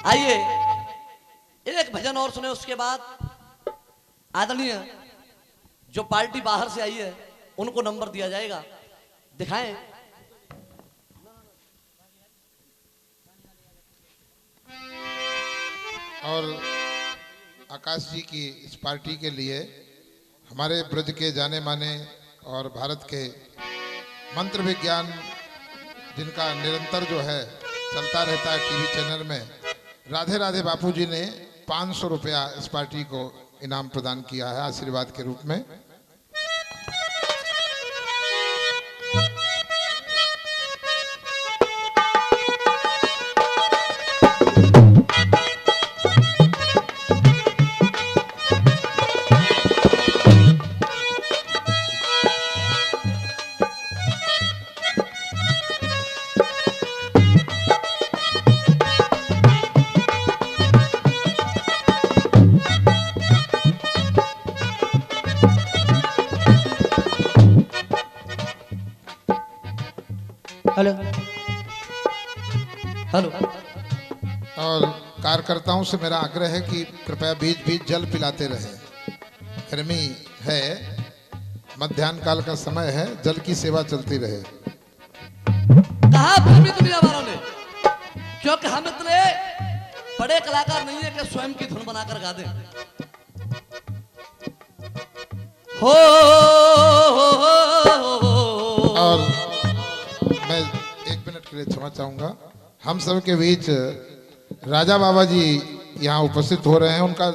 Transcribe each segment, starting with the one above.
आइए एक भजन और सुने, उसके बाद आदरणीय जो पार्टी बाहर से आई है उनको नंबर दिया जाएगा। दिखाएं। और आकाश जी की इस पार्टी के लिए हमारे ब्रज के जाने माने और भारत के मंत्र विज्ञान जिनका निरंतर जो है चलता रहता है टीवी चैनल में, राधे राधे बापू जी ने 500 रुपया इस पार्टी को इनाम प्रदान किया है आशीर्वाद के रूप में। Hello hello. और कार्यकर्ताओं से मेरा आग्रह है कि कृपया बीच बीच जल पिलाते रहे। गर्मी है, मध्याह्न काल का समय है, जल की सेवा चलती रहे। कहा फिल्मी दुनिया वालों ने, क्योंकि हम इतने बड़े कलाकार नहीं है कि स्वयं की धुन बनाकर गा दें। हो और मैं 1 मिनट के लिए क्षमा चाहूंगा। हम सब के बीच राजा बाबा जी यहाँ उपस्थित हो रहे हैं, उनका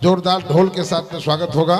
जोरदार ढोल के साथ में स्वागत होगा।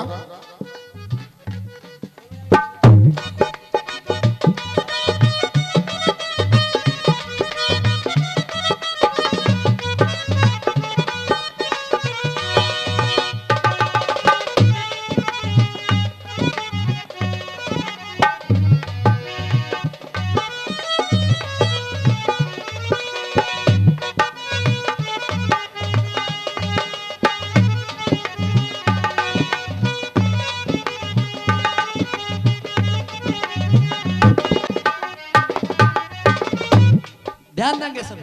ध्यान देंगे सभी।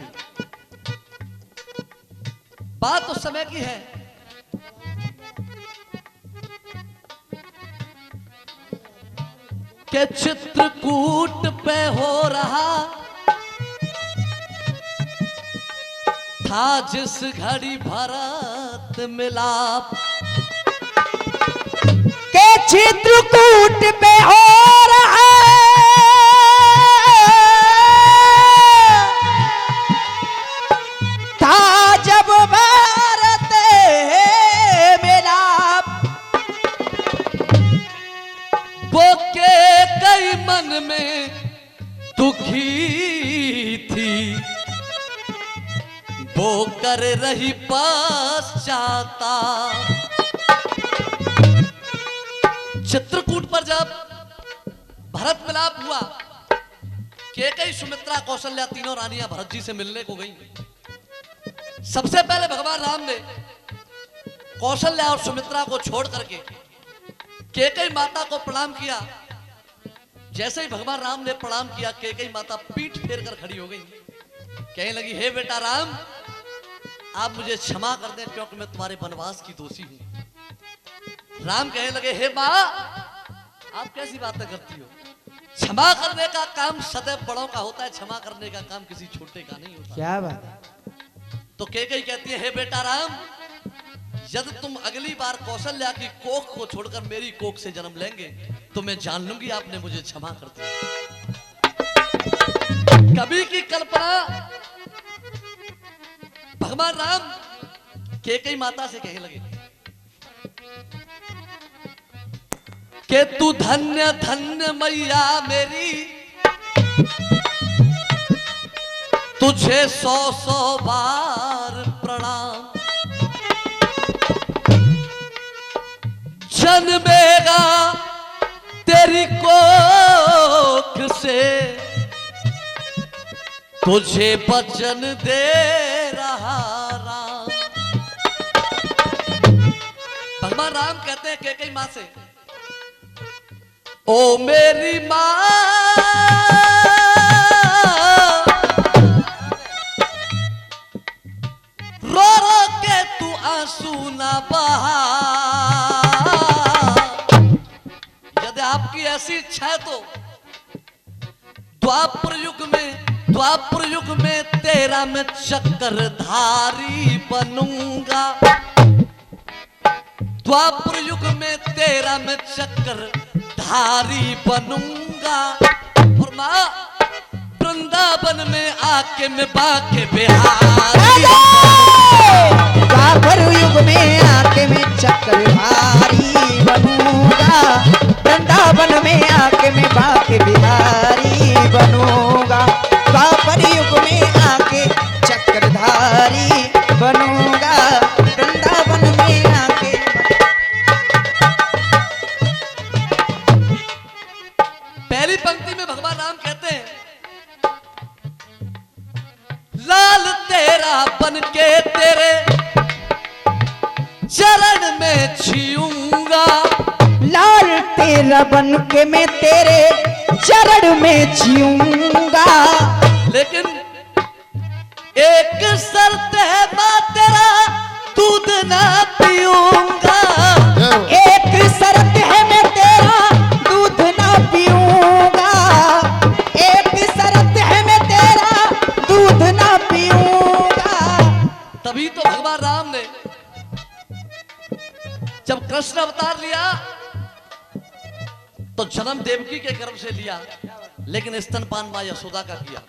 बात उस समय की है कि चित्रकूट पे हो रहा था जिस घड़ी भरत मिलाप, के चित्रकूट पे हो रहा था जब भारत मिलाप, वो के कई मन में दुखी थी, वो कर रही पश्चाताप। चित्रकूट पर जब भरत मिलाप हुआ, केकई, सुमित्रा, कौशल्या तीनों रानियां भरत जी से मिलने को गई। सबसे पहले भगवान राम ने कौशल्या और सुमित्रा को छोड़ करके केकई माता को प्रणाम किया। जैसे ही भगवान राम ने प्रणाम किया, केकई माता पीठ फेर कर खड़ी हो गई। कहने लगी, हे बेटा राम, आप मुझे क्षमा कर दें क्योंकि मैं तुम्हारे वनवास की दोषी हूं। राम कहने लगे, हे मां, आप कैसी बातें करती हो? क्षमा करने का काम सदैव बड़ों का होता है, क्षमा करने का काम किसी छोटे का नहीं होता। क्या बात है? तो केकई कहती है, हे बेटा राम, यदि तुम अगली बार कौशल्या की कोख को छोड़कर मेरी कोख से जन्म लेंगे तो मैं जान लूंगी आपने मुझे क्षमा कर दिया। कभी की कल्पना भगवान राम केकई माता से कहने लगे कि तू धन्य धन्य मैया मेरी, तुझे 100 बार प्रणाम। जन्मेगा तेरी कोख से तुझे वचन दे रहा राम। भगवान राम कहते हैं केकई मां से, ओ मेरी मां, आंसू ना बहा। यदि आपकी ऐसी इच्छा है तो द्वापर युग में तेरा मैं चक्रधारी बनूंगा। द्वापर युग में तेरा मैं चक्रधारी बनूंगा। और मां वृंदावन में आके मैं बाके बिहारी। द्वापर युग में आके मैं चक्रधारी बनूंगा। वृंदावन में आके मैं बाके बिहारी बनूंगा। द्वापर युग में आके चक्रधारी बनूंगा। वृंदावन में आके पहली पंक्ति में भगवान राम कहते हैं, लाल तेरा बन के तेरे चरण में छीऊंगा। लाल तेरा बन के मैं तेरे चरण में जीऊंगा। लेकिन एक शर्त है मां, तेरा दूध ना पीऊंगा। एक शर्त है मैं तेरा दूध ना पीऊंगा। एक शर्त है मैं तेरा दूध ना पीऊंगा। तभी तो भगवान राम ने जब कृष्ण अवतार लिया तो जन्म देवकी के गर्भ से लिया, लेकिन स्तनपान मां यशोदा का किया।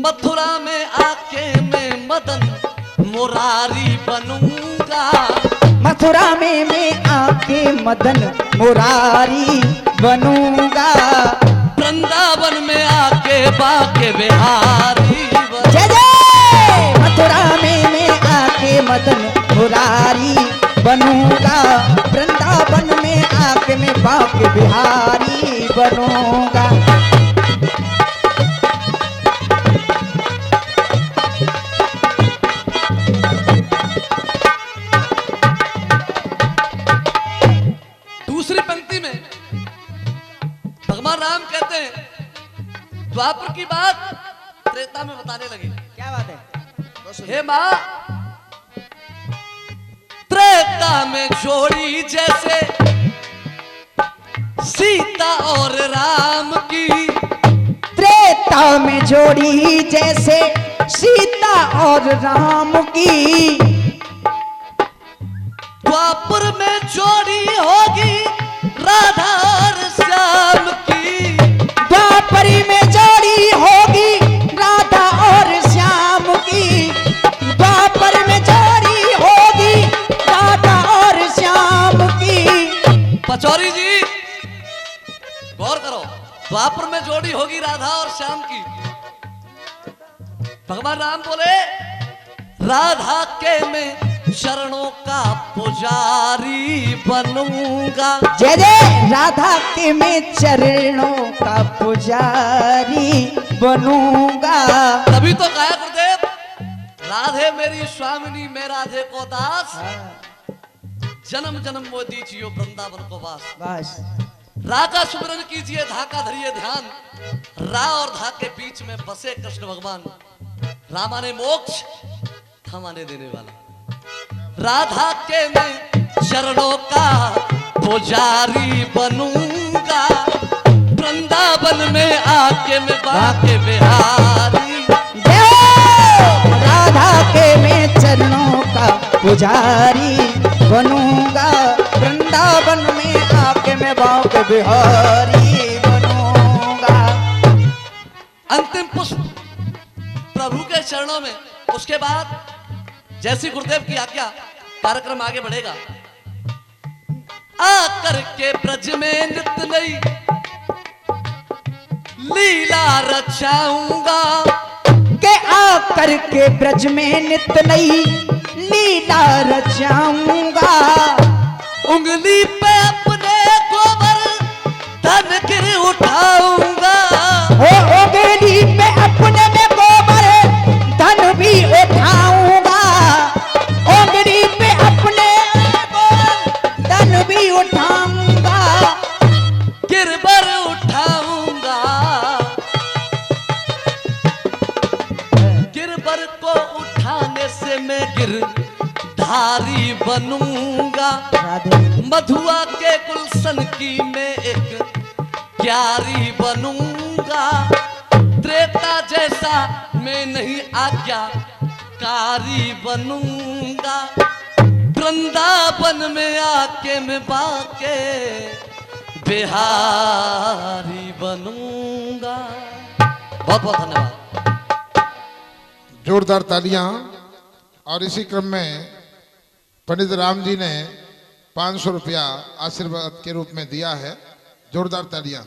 मथुरा में आके मैं मदन मुरारी बनूंगा। मथुरा में मैं आके मदन मुरारी बनूंगा। वृंदावन में आके बाके बिहारी जय जय। मथुरा में मैं आके मदन मुरारी बनूंगा। वृंदावन में आके मैं बाके बिहारी बनूंगा। दूसरी पंक्ति में भगवान राम कहते हैं, द्वापर की बात त्रेता में बताने लगे। क्या बात है? हे मां, त्रेता में जोड़ी जैसे सीता और राम की। त्रेता में जोड़ी जैसे सीता और राम की। द्वापर में जोड़ी होगी राधा और श्याम की। द्वापर में जोड़ी होगी राधा और श्याम की। द्वापर में जोड़ी होगी राधा और श्याम की। पचौरी जी गौर करो, द्वापर में जोड़ी होगी राधा और श्याम की। भगवान राम बोले, राधा के मैं चरणों का पुजारी बनूंगा। जय जय। राधा के मैं चरणों का पुजारी बनूंगा। तभी तो कहा गुरुदेव, राधे मेरी स्वामिनी मैं राधे को दास। जन्म जन्म मोदी जियो वृंदावन को वास। बस रा का सुमिरन कीजिए, धा का धरिए ध्यान। रा और धा के बीच में बसे कृष्ण भगवान। रामा ने मोक्ष, था माने देने वाला। राधा के मैं चरणों का पुजारी बनूंगा। वृंदावन में आके मैं बाके बिहारी। राधा के मैं चरणों का पुजारी बनूंगा। वृंदावन में आके मैं बाके बिहारी बनूंगा। अंतिम पुष्प प्रभु के चरणों में। उसके बाद जैसी गुरुदेव की आज्ञा, कार्यक्रम आगे बढ़ेगा। आकर के ब्रज में नित नई लीला रचाऊंगा। के आकर के ब्रज में नित नई लीला रचाऊंगा। उंगली पे अपने गोबर धन गिर उठाऊंगा। हो उंगली पे अपने में गोबर धन भी उठाऊंगा। उंगली पे अपने धन भी उठाऊंगा। गिरबर उठाऊंगा। गिरबर को उठाने से मैं बिहारी बनूंगा, राधे मधुआ के गुलशन की मैं एक क्यारी बनूंगा, त्रेता जैसा मैं नहीं आज्ञाकारी बनूंगा, वृंदावन में आके मैं बाके बिहारी बनूंगा। बहुत बहुत धन्यवाद। जोरदार तालियां। और इसी क्रम में पंडित राम जी ने 500 रुपया आशीर्वाद के रूप में दिया है। जोरदार तालियां।